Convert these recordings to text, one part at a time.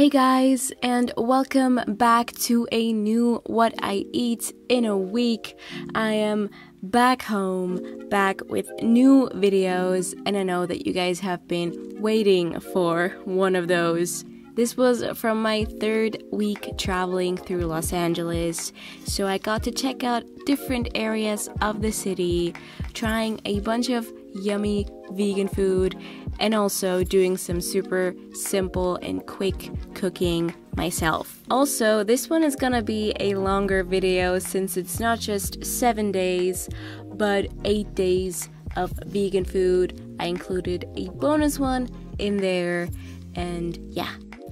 Hey guys, and welcome back to a new What I Eat in a Week. I am back home, back with new videos, and I know that you guys have been waiting for one of those. This was from my third week traveling through Los Angeles, so I got to check out different areas of the city, trying a bunch of yummy vegan food, and also doing some super simple and quick cooking myself. Also, this one is gonna be a longer video since it's not just 7 days, but 8 days of vegan food. I included a bonus one in there, and yeah,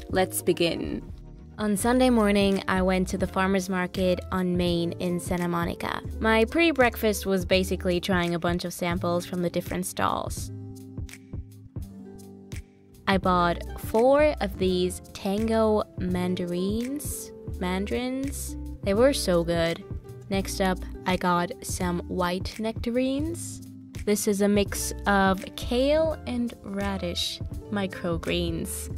let's begin. On Sunday morning, I went to the farmer's market on Main in Santa Monica. My pre-breakfast was basically trying a bunch of samples from the different stalls. I bought 4 of these tango mandarins. They were so good. Next up, I got some white nectarines. This is a mix of kale and radish microgreens.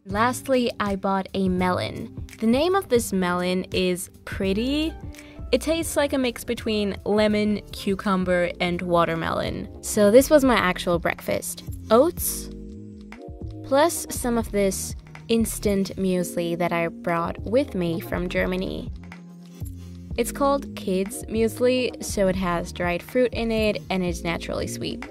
Lastly, I bought a melon. The name of this melon is Pretty. It tastes like a mix between lemon, cucumber, and watermelon. So this was my actual breakfast. Oats, plus some of this instant muesli that I brought with me from Germany. It's called kids muesli, so it has dried fruit in it and is naturally sweet.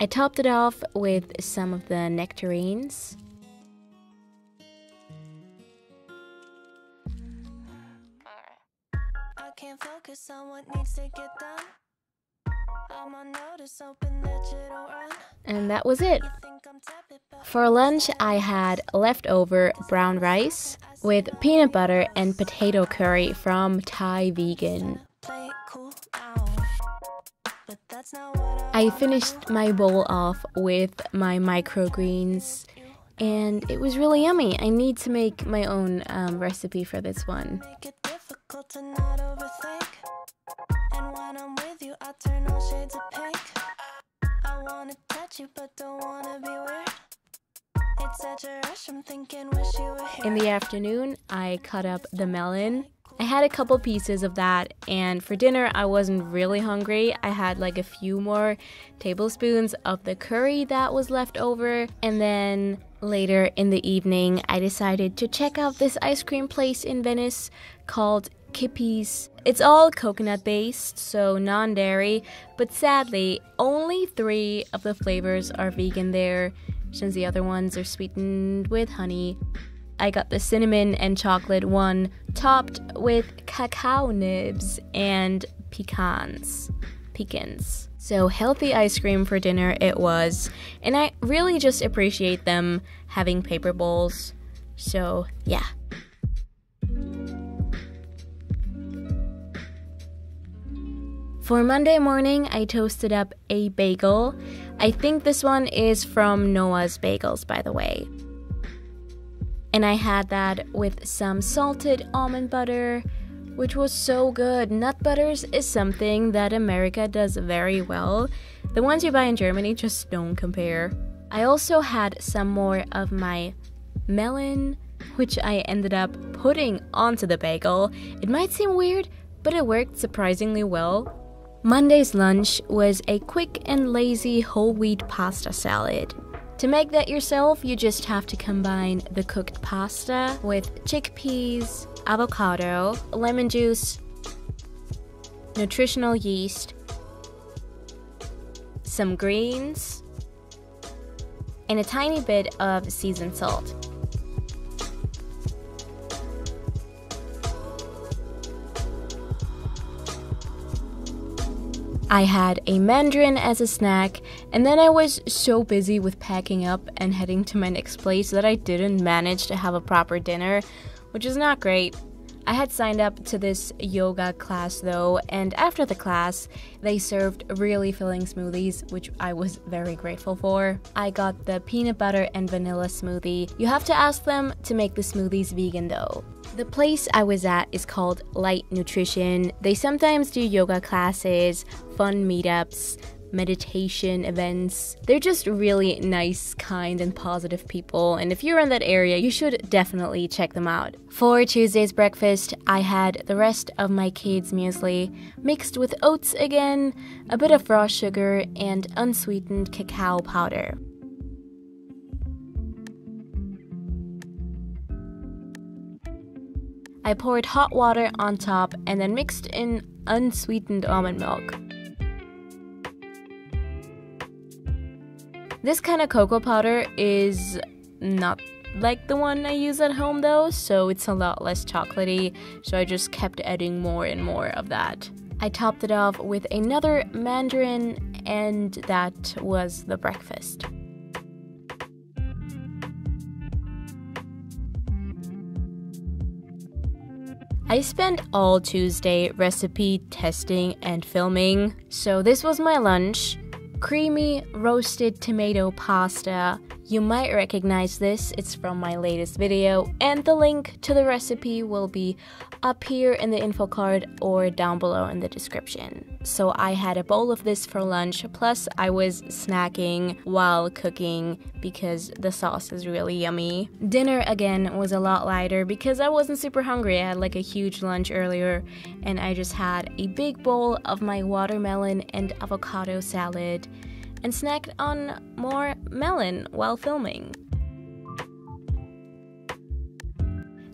I topped it off with some of the nectarines. I can't focus on what needs to get done. I'm on notice, open that you don't run. And that was it. For lunch, I had leftover brown rice with peanut butter and potato curry from Thai Vegan. I finished my bowl off with my microgreens, and it was really yummy. I need to make my own recipe for this one. In the afternoon, I cut up the melon. I had a couple pieces of that, and for dinner I wasn't really hungry. I had like a few more tablespoons of the curry that was left over, and then later in the evening I decided to check out this ice cream place in Venice called Kippi's. It's all coconut based, so non-dairy, but sadly only 3 of the flavors are vegan there, since the other ones are sweetened with honey. I got the cinnamon and chocolate one, topped with cacao nibs and pecans. So healthy ice cream for dinner it was, and I really just appreciate them having paper bowls. So yeah. For Monday morning, I toasted up a bagel. I think this one is from Noah's Bagels, by the way. And I had that with some salted almond butter, which was so good. Nut butters is something that America does very well. The ones you buy in Germany just don't compare. I also had some more of my melon, which I ended up putting onto the bagel. It might seem weird, but it worked surprisingly well. Monday's lunch was a quick and lazy whole wheat pasta salad. To make that yourself, you just have to combine the cooked pasta with chickpeas, avocado, lemon juice, nutritional yeast, some greens, and a tiny bit of seasoned salt. I had a mandarin as a snack, and then I was so busy with packing up and heading to my next place that I didn't manage to have a proper dinner, which is not great. I had signed up to this yoga class though, and after the class, they served really filling smoothies, which I was very grateful for. I got the peanut butter and vanilla smoothie. You have to ask them to make the smoothies vegan though. The place I was at is called LYTE Nutrition. They sometimes do yoga classes, fun meetups, meditation events. They're just really nice, kind, and positive people, and if you're in that area, you should definitely check them out. For Tuesday's breakfast, I had the rest of my kids' muesli mixed with oats again, a bit of raw sugar, and unsweetened cacao powder. I poured hot water on top and then mixed in unsweetened almond milk. This kind of cocoa powder is not like the one I use at home though, so it's a lot less chocolatey, so I just kept adding more and more of that. I topped it off with another mandarin, and that was the breakfast. I spent all Tuesday recipe testing and filming, so this was my lunch. Creamy roasted tomato pasta. You might recognize this, it's from my latest video, and the link to the recipe will be up here in the info card or down below in the description. So I had a bowl of this for lunch, plus I was snacking while cooking because the sauce is really yummy. Dinner again was a lot lighter because I wasn't super hungry. I had like a huge lunch earlier, and I just had a big bowl of my watermelon and avocado salad and snacked on more melon while filming.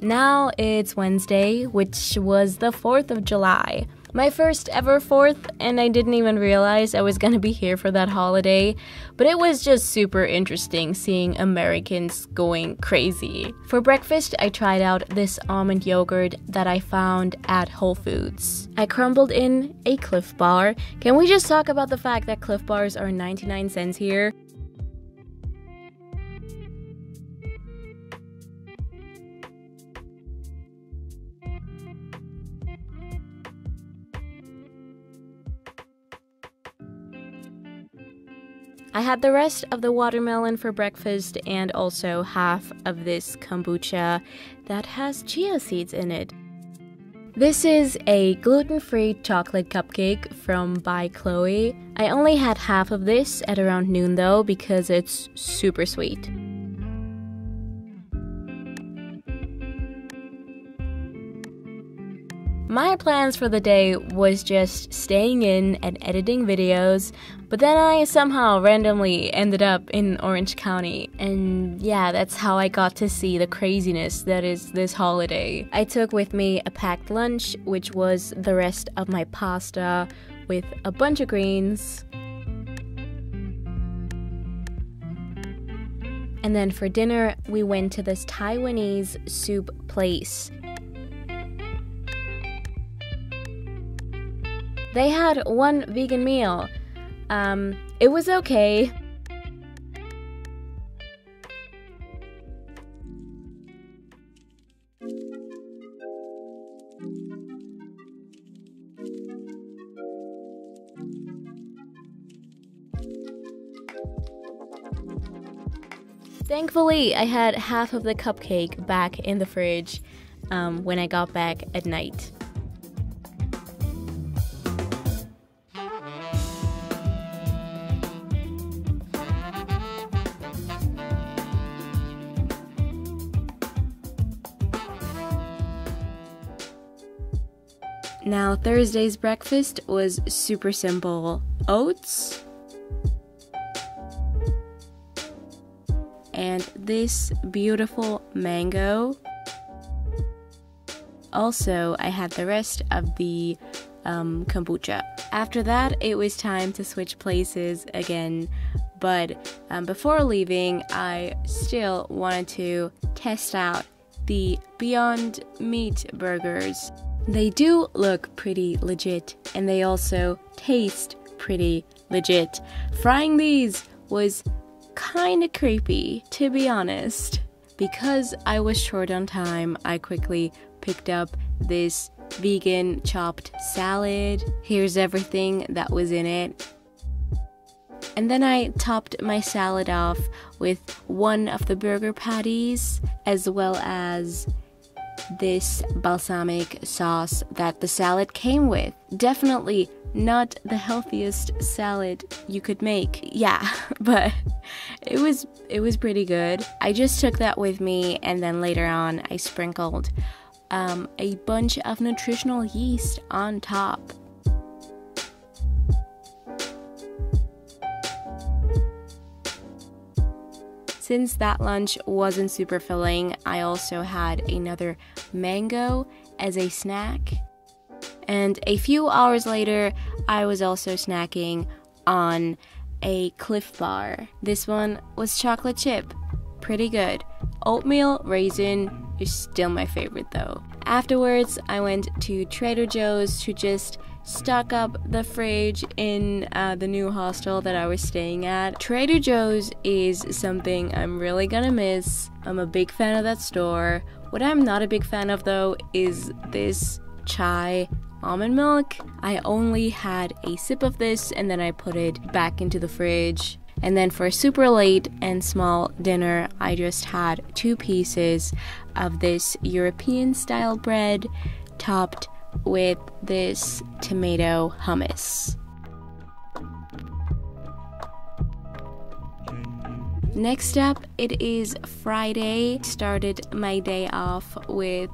Now it's Wednesday, which was the 4th of July. My first ever 4th, and I didn't even realize I was gonna be here for that holiday, but it was just super interesting seeing Americans going crazy. For breakfast, I tried out this almond yogurt that I found at Whole Foods. I crumbled in a Cliff Bar. Can we just talk about the fact that Cliff Bars are 99 cents here? I had the rest of the watermelon for breakfast and also half of this kombucha that has chia seeds in it. This is a gluten-free chocolate cupcake from by Chloe. I only had half of this at around noon though because it's super sweet. My plans for the day was just staying in and editing videos, but then I somehow randomly ended up in Orange County, and yeah, that's how I got to see the craziness that is this holiday. I took with me a packed lunch, which was the rest of my pasta with a bunch of greens. And then for dinner, we went to this Taiwanese soup place. They had one vegan meal. It was okay. Thankfully, I had half of the cupcake back in the fridge when I got back at night. Now, Thursday's breakfast was super simple. Oats and this beautiful mango. Also, I had the rest of the kombucha. After that, it was time to switch places again, but before leaving, I still wanted to test out the Beyond Meat burgers. They do look pretty legit, and they also taste pretty legit. Frying these was kinda creepy, to be honest. Because I was short on time, I quickly picked up this vegan chopped salad. Here's everything that was in it. And then I topped my salad off with one of the burger patties, as well as this balsamic sauce that the salad came with. Definitely not the healthiest salad you could make. Yeah, but it was pretty good. I just took that with me, and then later on I sprinkled a bunch of nutritional yeast on top. Since that lunch wasn't super filling, I also had another mango as a snack. And a few hours later, I was also snacking on a Cliff Bar. This one was chocolate chip. Pretty good. Oatmeal raisin is still my favorite though. Afterwards, I went to Trader Joe's to just stock up the fridge in the new hostel that I was staying at. Trader Joe's is something I'm really gonna miss. I'm a big fan of that store. What I'm not a big fan of though is this chai almond milk. I only had a sip of this and then I put it back into the fridge. And then for a super late and small dinner, I just had 2 pieces of this European style bread topped with this tomato hummus. Next up, it is Friday. Started my day off with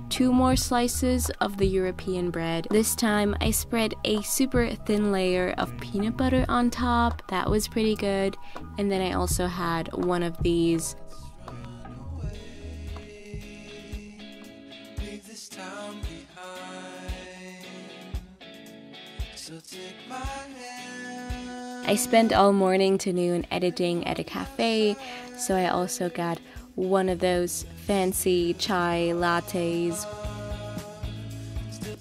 2 more slices of the European bread. This time I spread a super thin layer of peanut butter on top. That was pretty good. And then I also had one of these. I spent all morning to noon editing at a cafe, so I also got one of those fancy chai lattes.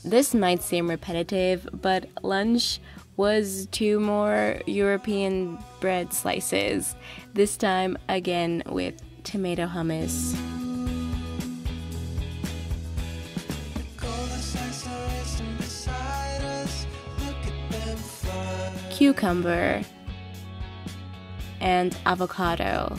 This might seem repetitive, but lunch was 2 more European bread slices, this time again with tomato hummus. Cucumber and avocado.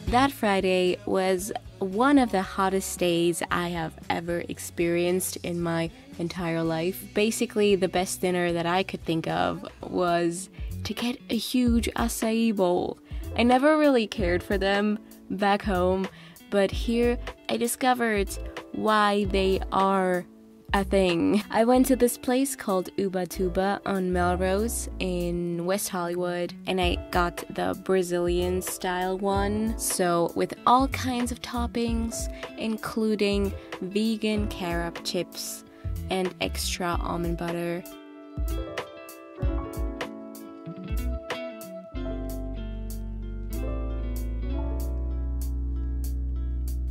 That Friday was one of the hottest days I have ever experienced in my entire life. Basically, the best dinner that I could think of was to get a huge acai bowl. I never really cared for them back home, but here I discovered why they are a thing. I went to this place called Ubatuba on Melrose in West Hollywood, and I got the Brazilian style one, so with all kinds of toppings, including vegan carob chips and extra almond butter.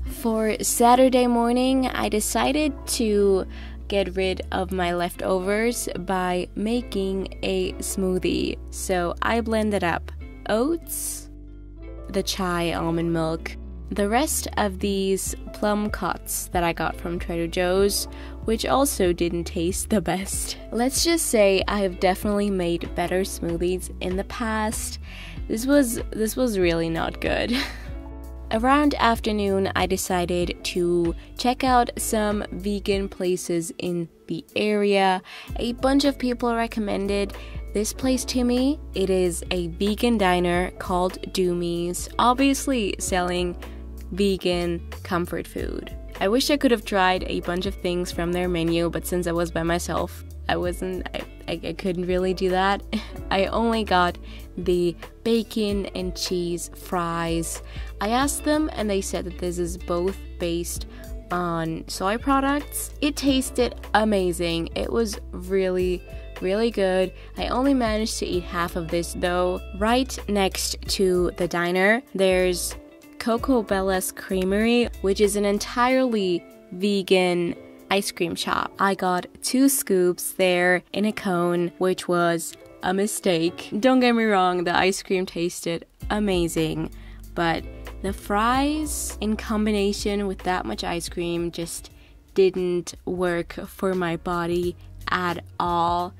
For Saturday morning, I decided to get rid of my leftovers by making a smoothie. So I blended up oats, the chai almond milk, the rest of these plum cuts that I got from Trader Joe's, which also didn't taste the best. Let's just say I have definitely made better smoothies in the past. This was really not good. Around afternoon, I decided to check out some vegan places in the area. A bunch of people recommended this place to me. It is a vegan diner called Doomie's, obviously selling vegan comfort food. I wish I could have tried a bunch of things from their menu, but since I was by myself, I couldn't really do that. I only got the bacon and cheese fries. I asked them and they said that this is both based on soy products. It tasted amazing. It was really good. I only managed to eat half of this though. Right next to the diner, there's Cocobella's Creamery, which is an entirely vegan ice cream shop. I got 2 scoops there in a cone, which was a mistake. Don't get me wrong, the ice cream tasted amazing, but the fries in combination with that much ice cream just didn't work for my body at all.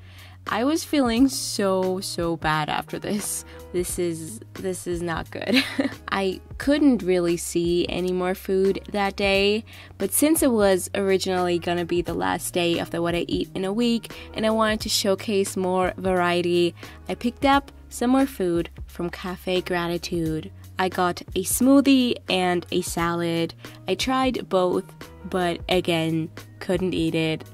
I was feeling so bad after this. This is not good. I couldn't really see any more food that day, but since it was originally gonna be the last day of the What I Eat in a Week and I wanted to showcase more variety, I picked up some more food from Cafe Gratitude. I got a smoothie and a salad. I tried both, but again, couldn't eat it.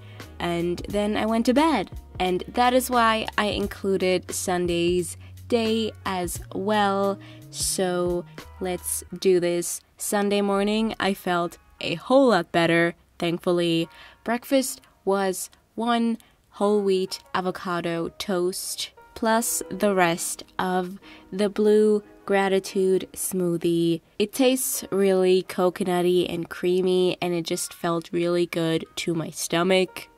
And then I went to bed. And that is why I included Sunday's day as well. So let's do this. Sunday morning, I felt a whole lot better, thankfully. Breakfast was 1 whole wheat avocado toast, plus the rest of the Blue Gratitude smoothie. It tastes really coconutty and creamy, and it just felt really good to my stomach.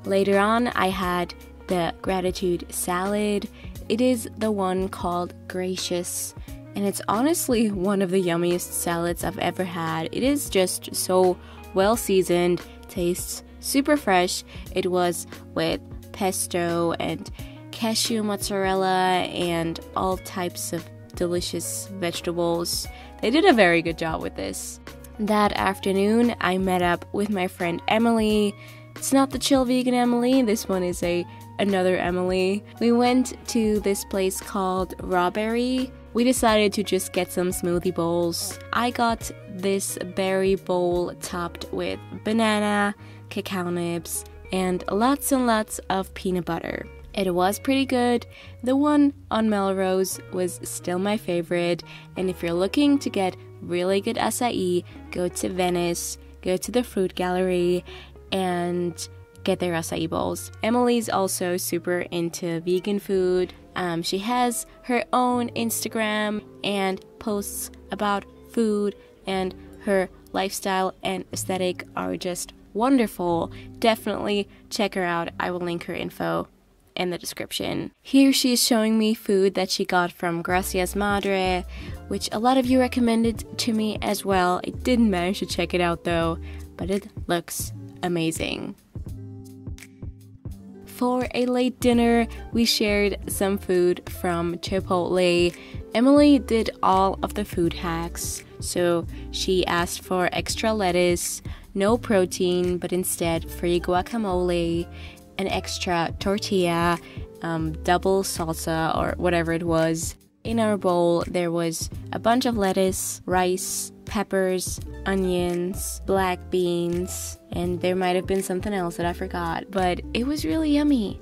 Later on, I had the Gratitude salad. It is the one called Gracious, and it's honestly one of the yummiest salads I've ever had. It is just so well seasoned, tastes super fresh. It was with pesto and cashew mozzarella and all types of delicious vegetables. They did a very good job with this. That afternoon, I met up with my friend Emily. It's not the chill vegan Emily, this one is another Emily. We went to this place called Rawberri. We decided to just get some smoothie bowls. I got this berry bowl topped with banana, cacao nibs, and lots of peanut butter. It was pretty good. The one on Melrose was still my favorite, and if you're looking to get really good acai, go to Venice, go to the fruit gallery, and get their acai bowls. Emily's also super into vegan food. She has her own Instagram and posts about food, and her lifestyle and aesthetic are just wonderful. Definitely check her out. I will link her info in the description. Here she is showing me food that she got from Gracias Madre, which a lot of you recommended to me as well. I didn't manage to check it out though, but it looks amazing. For a late dinner, we shared some food from Chipotle. Emily did all of the food hacks, so she asked for extra lettuce, no protein, but instead free guacamole, an extra tortilla, double salsa or whatever it was. In our bowl, there was a bunch of lettuce, rice, peppers, onions, black beans, and there might have been something else that I forgot, but it was really yummy.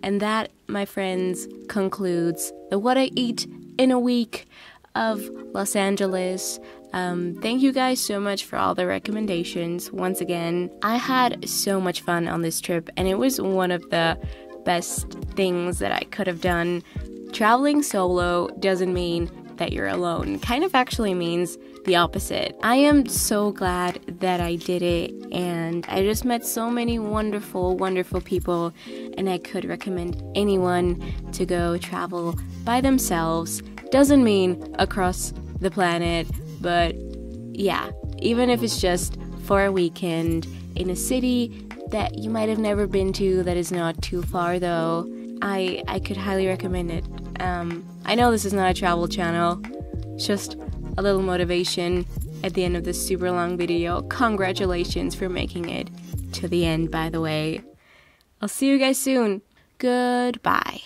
And that, my friends, concludes the What I Eat in a Week of Los Angeles. Thank you guys so much for all the recommendations. Once again, I had so much fun on this trip, and it was one of the best things that I could have done. Traveling solo doesn't mean that you're alone. Kind of actually means the opposite. I am so glad that I did it, and I just met so many wonderful people, and I could recommend anyone to go travel by themselves. Doesn't mean across the planet, but yeah, even if it's just for a weekend in a city that you might have never been to, that is not too far though, I could highly recommend it. I know this is not a travel channel, just a little motivation at the end of this super long video. Congratulations for making it to the end, by the way. I'll see you guys soon. Goodbye.